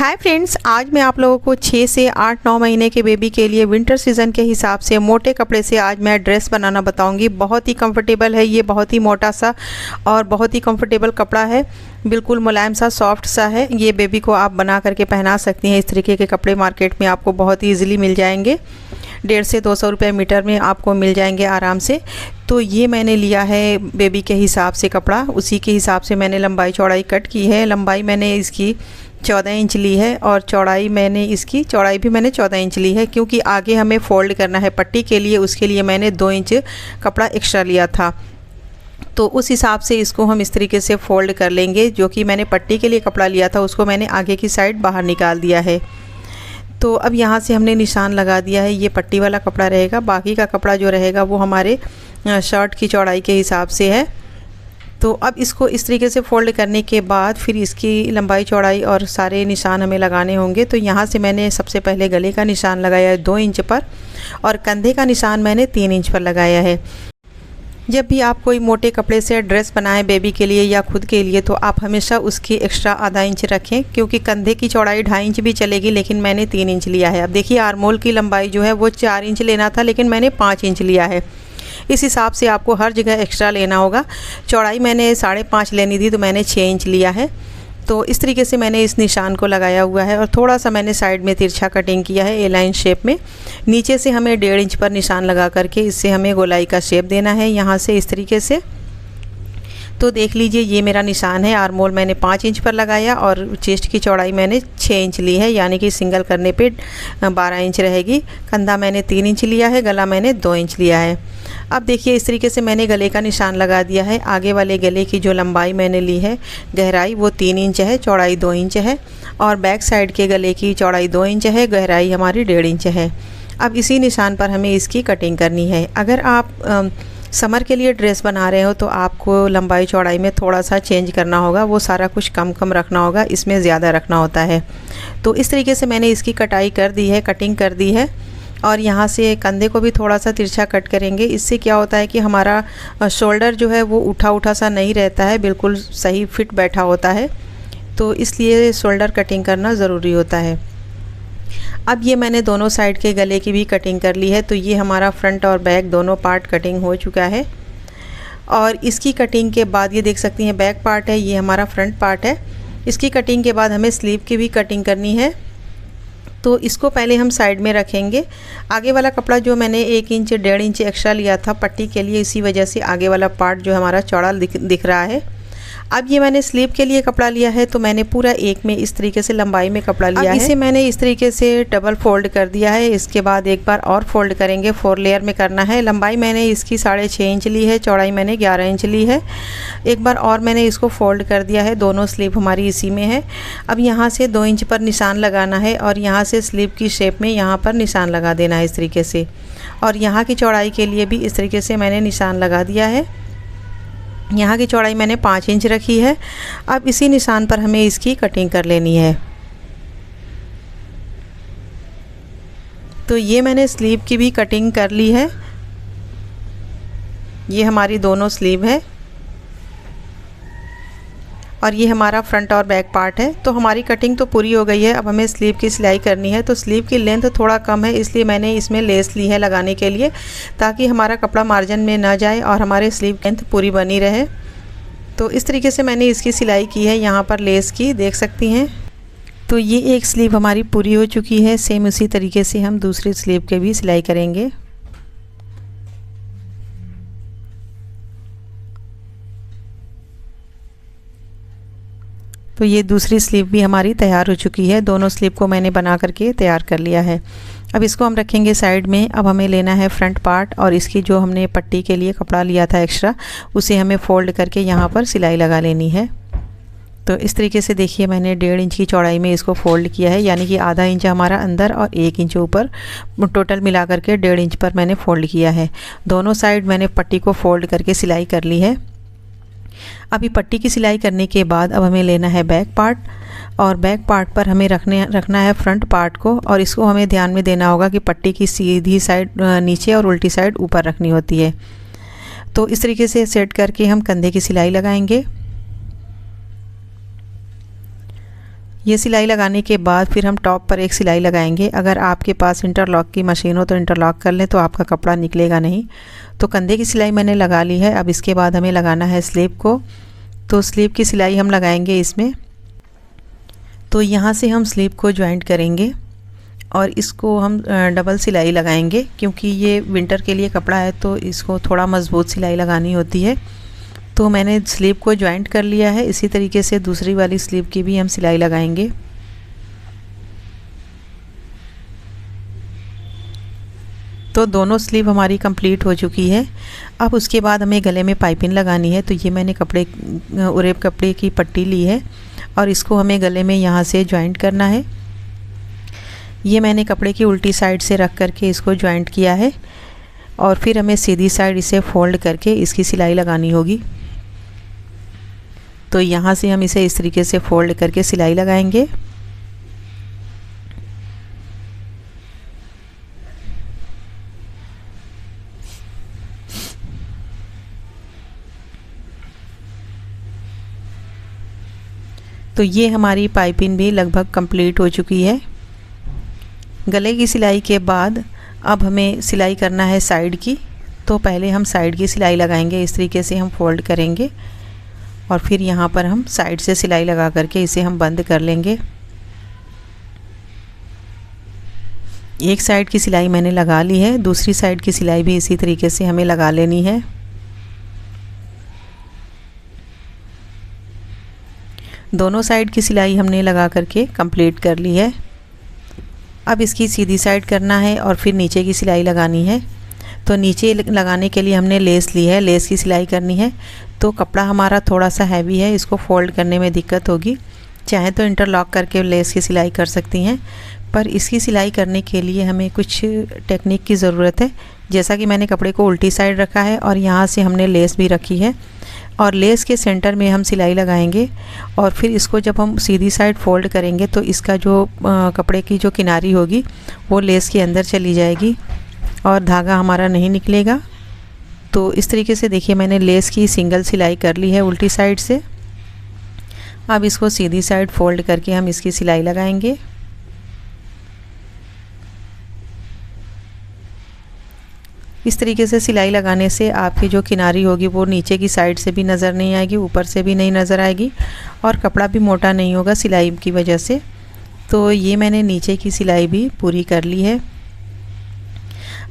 Hi friends, आज मैं आप लोगों को 6 से 8-9 महीने के बेबी के लिए विंटर सीज़न के हिसाब से मोटे कपड़े से आज मैं ड्रेस बनाना बताऊंगी। बहुत ही कंफर्टेबल है, ये बहुत ही मोटा सा और बहुत ही कंफर्टेबल कपड़ा है। बिल्कुल मुलायम सा, सॉफ्ट सा है। ये बेबी को आप बना करके पहना सकती हैं। इस तरीके के कपड़े मार्केट में आपको बहुत ही ईजिली मिल जाएंगे। 150 से 200 रुपये मीटर में आपको मिल जाएंगे आराम से। तो ये मैंने लिया है बेबी के हिसाब से कपड़ा, उसी के हिसाब से मैंने लंबाई चौड़ाई कट की है। लंबाई मैंने इसकी 14 इंच ली है और चौड़ाई भी मैंने 14 इंच ली है, क्योंकि आगे हमें फ़ोल्ड करना है पट्टी के लिए। उसके लिए मैंने 2 इंच कपड़ा एक्स्ट्रा लिया था, तो उस हिसाब से इसको हम इस तरीके से फ़ोल्ड कर लेंगे। जो कि मैंने पट्टी के लिए कपड़ा लिया था उसको मैंने आगे की साइड बाहर निकाल दिया है। तो अब यहाँ से हमने निशान लगा दिया है। ये पट्टी वाला कपड़ा रहेगा, बाकी का कपड़ा जो रहेगा वो हमारे शर्ट की चौड़ाई के हिसाब से है। तो अब इसको इस तरीके से फ़ोल्ड करने के बाद फिर इसकी लंबाई चौड़ाई और सारे निशान हमें लगाने होंगे। तो यहाँ से मैंने सबसे पहले गले का निशान लगाया है 2 इंच पर, और कंधे का निशान मैंने 3 इंच पर लगाया है। जब भी आप कोई मोटे कपड़े से ड्रेस बनाएं बेबी के लिए या खुद के लिए, तो आप हमेशा उसकी एक्स्ट्रा आधा इंच रखें, क्योंकि कंधे की चौड़ाई 2.5 इंच भी चलेगी, लेकिन मैंने 3 इंच लिया है। अब देखिए, आर्मोल की लंबाई जो है वो 4 इंच लेना था, लेकिन मैंने 5 इंच लिया है। इस हिसाब से आपको हर जगह एक्स्ट्रा लेना होगा। चौड़ाई मैंने 5.5 लेनी थी, तो मैंने 6 इंच लिया है। तो इस तरीके से मैंने इस निशान को लगाया हुआ है, और थोड़ा सा मैंने साइड में तिरछा कटिंग किया है ए लाइन शेप में। नीचे से हमें 1.5 इंच पर निशान लगा करके इससे हमें गोलाई का शेप देना है, यहाँ से इस तरीके से। तो देख लीजिए, ये मेरा निशान है। आर्मोल मैंने 5 इंच पर लगाया और चेस्ट की चौड़ाई मैंने 6 इंच ली है, यानी कि सिंगल करने पे 12 इंच रहेगी। कंधा मैंने 3 इंच लिया है, गला मैंने 2 इंच लिया है। अब देखिए, इस तरीके से मैंने गले का निशान लगा दिया है। आगे वाले गले की जो लंबाई मैंने ली है, गहराई वो 3 इंच है, चौड़ाई 2 इंच है, और बैक साइड के गले की चौड़ाई 2 इंच है, गहराई हमारी 1.5 इंच है। अब इसी निशान पर हमें इसकी कटिंग करनी है। अगर आप समर के लिए ड्रेस बना रहे हो तो आपको लंबाई चौड़ाई में थोड़ा सा चेंज करना होगा, वो सारा कुछ कम कम रखना होगा, इसमें ज़्यादा रखना होता है। तो इस तरीके से मैंने इसकी कटाई कर दी है, कटिंग कर दी है। और यहाँ से कंधे को भी थोड़ा सा तिरछा कट करेंगे। इससे क्या होता है कि हमारा शोल्डर जो है वो उठा उठा सा नहीं रहता है, बिल्कुल सही फिट बैठा होता है। तो इसलिए शोल्डर कटिंग करना ज़रूरी होता है। अब ये मैंने दोनों साइड के गले की भी कटिंग कर ली है। तो ये हमारा फ्रंट और बैक दोनों पार्ट कटिंग हो चुका है। और इसकी कटिंग के बाद ये देख सकती हैं, बैक पार्ट है, ये हमारा फ्रंट पार्ट है। इसकी कटिंग के बाद हमें स्लीव की भी कटिंग करनी है। तो इसको पहले हम साइड में रखेंगे। आगे वाला कपड़ा जो मैंने 1 इंच 1.5 इंच एक्स्ट्रा लिया था पट्टी के लिए, इसी वजह से आगे वाला पार्ट जो हमारा चौड़ा दिख रहा है। अब ये मैंने स्लीव के लिए कपड़ा लिया है, तो मैंने पूरा 1 में इस तरीके से लंबाई में कपड़ा लिया है। इसे मैंने इस तरीके से डबल फोल्ड कर दिया है। इसके बाद एक बार और फोल्ड करेंगे, 4 लेयर में करना है। लंबाई मैंने इसकी 6.5 इंच ली है, चौड़ाई मैंने 11 इंच ली है। एक बार और मैंने इसको फोल्ड कर दिया है, दोनों स्लीव हमारी इसी में है। अब यहाँ से 2 इंच पर निशान लगाना है, और यहाँ से स्लीव की शेप में यहाँ पर निशान लगा देना है इस तरीके से। और यहाँ की चौड़ाई के लिए भी इस तरीके से मैंने निशान लगा दिया है। यहाँ की चौड़ाई मैंने 5 इंच रखी है। अब इसी निशान पर हमें इसकी कटिंग कर लेनी है। तो ये मैंने स्लीव की भी कटिंग कर ली है। ये हमारी दोनों स्लीव है, और ये हमारा फ्रंट और बैक पार्ट है। तो हमारी कटिंग तो पूरी हो गई है। अब हमें स्लीव की सिलाई करनी है। तो स्लीव की लेंथ थोड़ा कम है, इसलिए मैंने इसमें लेस ली है लगाने के लिए, ताकि हमारा कपड़ा मार्जिन में ना जाए और हमारे स्लीव की लेंथ पूरी बनी रहे। तो इस तरीके से मैंने इसकी सिलाई की है, यहाँ पर लेस की देख सकती हैं। तो ये एक स्लीव हमारी पूरी हो चुकी है। सेम उसी तरीके से हम दूसरी स्लीव के भी सिलाई करेंगे। तो ये दूसरी स्लीव भी हमारी तैयार हो चुकी है। दोनों स्लीव को मैंने बना करके तैयार कर लिया है। अब इसको हम रखेंगे साइड में। अब हमें लेना है फ्रंट पार्ट, और इसकी जो हमने पट्टी के लिए कपड़ा लिया था एक्स्ट्रा, उसे हमें फोल्ड करके यहाँ पर सिलाई लगा लेनी है। तो इस तरीके से देखिए, मैंने 1.5 इंच की चौड़ाई में इसको फोल्ड किया है, यानी कि आधा इंच हमारा अंदर और 1 इंच ऊपर, टोटल मिला करके 1.5 इंच पर मैंने फ़ोल्ड किया है। दोनों साइड मैंने पट्टी को फोल्ड करके सिलाई कर ली है। अभी पट्टी की सिलाई करने के बाद अब हमें लेना है बैक पार्ट, और बैक पार्ट पर हमें रखना है फ्रंट पार्ट को। और इसको हमें ध्यान में देना होगा कि पट्टी की सीधी साइड नीचे और उल्टी साइड ऊपर रखनी होती है। तो इस तरीके से सेट करके हम कंधे की सिलाई लगाएंगे। ये सिलाई लगाने के बाद फिर हम टॉप पर एक सिलाई लगाएंगे। अगर आपके पास इंटरलॉक की मशीन हो तो इंटरलॉक कर लें, तो आपका कपड़ा निकलेगा नहीं। तो कंधे की सिलाई मैंने लगा ली है। अब इसके बाद हमें लगाना है स्लीव को। तो स्लीव की सिलाई हम लगाएंगे इसमें। तो यहाँ से हम स्लीव को जॉइंट करेंगे और इसको हम डबल सिलाई लगाएंगे, क्योंकि ये विंटर के लिए कपड़ा है तो इसको थोड़ा मज़बूत सिलाई लगानी होती है। तो मैंने स्लीव को जॉइंट कर लिया है। इसी तरीके से दूसरी वाली स्लीव की भी हम सिलाई लगाएंगे। तो दोनों स्लीव हमारी कंप्लीट हो चुकी है। अब उसके बाद हमें गले में पाइपिंग लगानी है। तो ये मैंने उरेब कपड़े की पट्टी ली है और इसको हमें गले में यहाँ से जॉइंट करना है। ये मैंने कपड़े की उल्टी साइड से रख करके इसको जॉइंट किया है और फिर हमें सीधी साइड इसे फोल्ड करके इसकी सिलाई लगानी होगी। तो यहाँ से हम इसे इस तरीके से फोल्ड करके सिलाई लगाएंगे। तो ये हमारी पाइपिंग भी लगभग कंप्लीट हो चुकी है। गले की सिलाई के बाद अब हमें सिलाई करना है साइड की। तो पहले हम साइड की सिलाई लगाएंगे। इस तरीके से हम फोल्ड करेंगे और फिर यहाँ पर हम साइड से सिलाई लगा करके इसे हम बंद कर लेंगे। एक साइड की सिलाई मैंने लगा ली है, दूसरी साइड की सिलाई भी इसी तरीके से हमें लगा लेनी है। दोनों साइड की सिलाई हमने लगा करके कंप्लीट कर ली है। अब इसकी सीधी साइड करना है और फिर नीचे की सिलाई लगानी है। तो नीचे लगाने के लिए हमने लेस ली है, लेस की सिलाई करनी है। तो कपड़ा हमारा थोड़ा सा हैवी है, इसको फोल्ड करने में दिक्कत होगी। चाहे तो इंटरलॉक करके लेस की सिलाई कर सकती हैं, पर इसकी सिलाई करने के लिए हमें कुछ टेक्निक की ज़रूरत है। जैसा कि मैंने कपड़े को उल्टी साइड रखा है और यहाँ से हमने लेस भी रखी है और लेस के सेंटर में हम सिलाई लगाएंगे और फिर इसको जब हम सीधी साइड फोल्ड करेंगे तो इसका जो कपड़े की जो किनारी होगी वो लेस के अंदर चली जाएगी और धागा हमारा नहीं निकलेगा। तो इस तरीके से देखिए मैंने लेस की सिंगल सिलाई कर ली है उल्टी साइड से। अब इसको सीधी साइड फोल्ड करके हम इसकी सिलाई लगाएंगे। इस तरीके से सिलाई लगाने से आपकी जो किनारी होगी वो नीचे की साइड से भी नज़र नहीं आएगी, ऊपर से भी नहीं नज़र आएगी और कपड़ा भी मोटा नहीं होगा सिलाई की वजह से। तो ये मैंने नीचे की सिलाई भी पूरी कर ली है।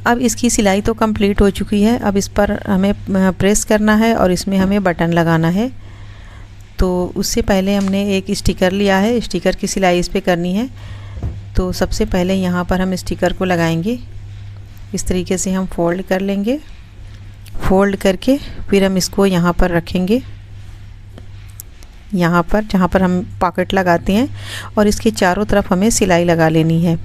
अब इसकी सिलाई तो कंप्लीट हो चुकी है। अब इस पर हमें प्रेस करना है और इसमें हमें बटन लगाना है। तो उससे पहले हमने एक स्टिकर लिया है, स्टिकर की सिलाई इस पर करनी है। तो सबसे पहले यहाँ पर हम स्टिकर को लगाएंगे। इस तरीके से हम फोल्ड कर लेंगे। फोल्ड करके फिर हम इसको यहाँ पर रखेंगे, यहाँ पर जहाँ पर हम पॉकेट लगाते हैं, और इसके चारों तरफ हमें सिलाई लगा लेनी है।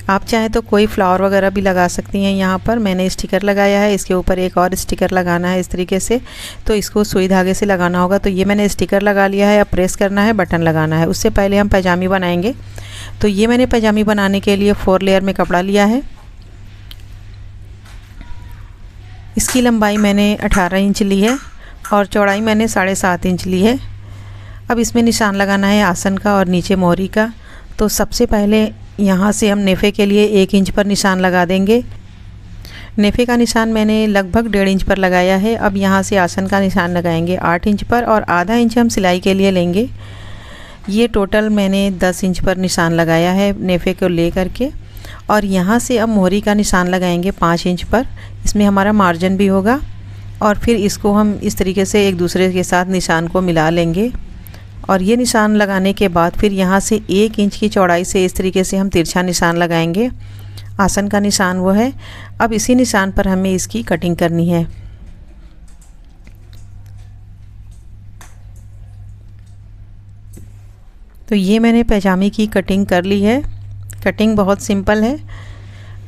आप चाहें तो कोई फ्लावर वगैरह भी लगा सकती हैं। यहाँ पर मैंने स्टिकर लगाया है, इसके ऊपर एक और स्टिकर लगाना है इस तरीके से। तो इसको सुई धागे से लगाना होगा। तो ये मैंने स्टिकर लगा लिया है। अब प्रेस करना है, बटन लगाना है। उससे पहले हम पैजामी बनाएंगे। तो ये मैंने पैजामी बनाने के लिए 4 लेयर में कपड़ा लिया है। इसकी लंबाई मैंने 18 इंच ली है और चौड़ाई मैंने 7.5 इंच ली है। अब इसमें निशान लगाना है आसन का और नीचे मोहरी का। तो सबसे पहले यहाँ से हम नेफे के लिए 1 इंच पर निशान लगा देंगे। नेफे का निशान मैंने लगभग 1.5 इंच पर लगाया है। अब यहाँ से आसन का निशान लगाएंगे 8 इंच पर और आधा इंच हम सिलाई के लिए लेंगे। ये टोटल मैंने 10 इंच पर निशान लगाया है नेफे को ले करके। और यहाँ से अब मोहरी का निशान लगाएंगे 5 इंच पर। इसमें हमारा मार्जिन भी होगा और फिर इसको हम इस तरीके से एक दूसरे के साथ निशान को मिला लेंगे। और ये निशान लगाने के बाद फिर यहाँ से 1 इंच की चौड़ाई से इस तरीके से हम तिरछा निशान लगाएंगे। आसन का निशान वो है। अब इसी निशान पर हमें इसकी कटिंग करनी है। तो ये मैंने पैजामे की कटिंग कर ली है। कटिंग बहुत सिंपल है।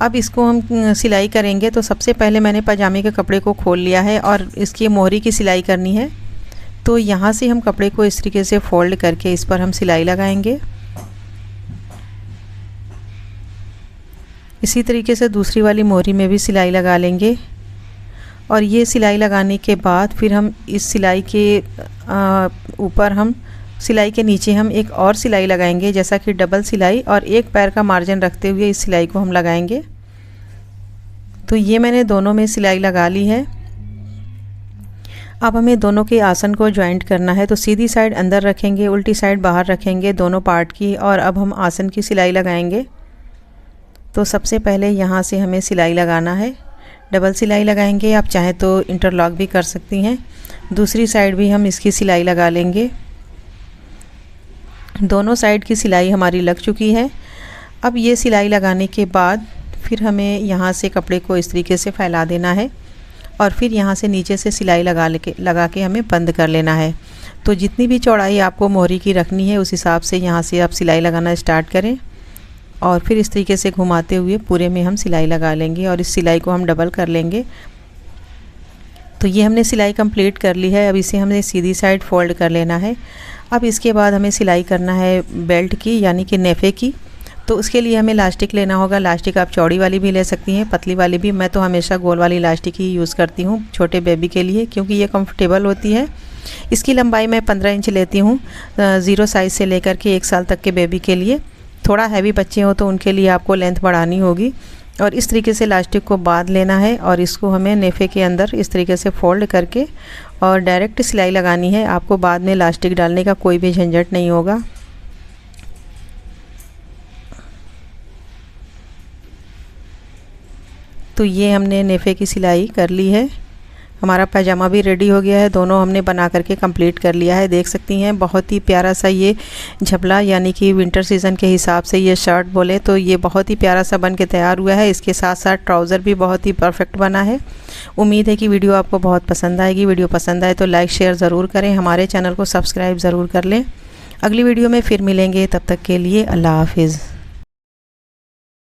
अब इसको हम सिलाई करेंगे। तो सबसे पहले मैंने पैजामे के कपड़े को खोल लिया है और इसकी मोहरी की सिलाई करनी है। तो यहाँ से हम कपड़े को इस तरीके से फोल्ड करके इस पर हम सिलाई लगाएंगे। इसी तरीके से दूसरी वाली मोहरी में भी सिलाई लगा लेंगे। और ये सिलाई लगाने के बाद फिर हम इस सिलाई के ऊपर हम सिलाई के नीचे हम एक और सिलाई लगाएंगे, जैसा कि डबल सिलाई, और एक पैर का मार्जिन रखते हुए इस सिलाई को हम लगाएंगे। तो ये मैंने दोनों में सिलाई लगा ली है। अब हमें दोनों के आसन को ज्वाइंट करना है। तो सीधी साइड अंदर रखेंगे, उल्टी साइड बाहर रखेंगे दोनों पार्ट की, और अब हम आसन की सिलाई लगाएंगे। तो सबसे पहले यहाँ से हमें सिलाई लगाना है, डबल सिलाई लगाएंगे। आप चाहें तो इंटरलॉक भी कर सकती हैं। दूसरी साइड भी हम इसकी सिलाई लगा लेंगे। दोनों साइड की सिलाई हमारी लग चुकी है। अब ये सिलाई लगाने के बाद फिर हमें यहाँ से कपड़े को इस तरीके से फैला देना है, और फिर यहाँ से नीचे से सिलाई लगा के हमें बंद कर लेना है। तो जितनी भी चौड़ाई आपको मोहरी की रखनी है उस हिसाब से यहाँ से आप सिलाई लगाना स्टार्ट करें, और फिर इस तरीके से घुमाते हुए पूरे में हम सिलाई लगा लेंगे, और इस सिलाई को हम डबल कर लेंगे। तो ये हमने सिलाई कंप्लीट कर ली है। अब इसे हमने सीधी साइड फोल्ड कर लेना है। अब इसके बाद हमें सिलाई करना है बेल्ट की, यानी कि नेफे की। तो उसके लिए हमें इलास्टिक लेना होगा। इलास्टिक आप चौड़ी वाली भी ले सकती हैं, पतली वाली भी। मैं तो हमेशा गोल वाली इलास्टिक ही यूज़ करती हूँ छोटे बेबी के लिए, क्योंकि ये कंफर्टेबल होती है। इसकी लंबाई मैं 15 इंच लेती हूँ, 0 साइज़ से लेकर के 1 साल तक के बेबी के लिए। थोड़ा हैवी बच्चे हो तो उनके लिए आपको लेंथ बढ़ानी होगी। और इस तरीके से इलास्टिक को बांध लेना है, और इसको हमें नेफे के अंदर इस तरीके से फोल्ड करके और डायरेक्ट सिलाई लगानी है। आपको बाद में इलास्टिक डालने का कोई भी झंझट नहीं होगा। तो ये हमने नेफे की सिलाई कर ली है। हमारा पैजामा भी रेडी हो गया है। दोनों हमने बना करके कंप्लीट कर लिया है। देख सकती हैं बहुत ही प्यारा सा ये झपला, यानी कि विंटर सीज़न के हिसाब से ये शर्ट बोले तो ये बहुत ही प्यारा सा बन के तैयार हुआ है। इसके साथ साथ ट्राउज़र भी बहुत ही परफेक्ट बना है। उम्मीद है कि वीडियो आपको बहुत पसंद आएगी। वीडियो पसंद आए तो लाइक शेयर ज़रूर करें, हमारे चैनल को सब्सक्राइब ज़रूर कर लें। अगली वीडियो में फिर मिलेंगे, तब तक के लिए अल्लाह हाफिज़।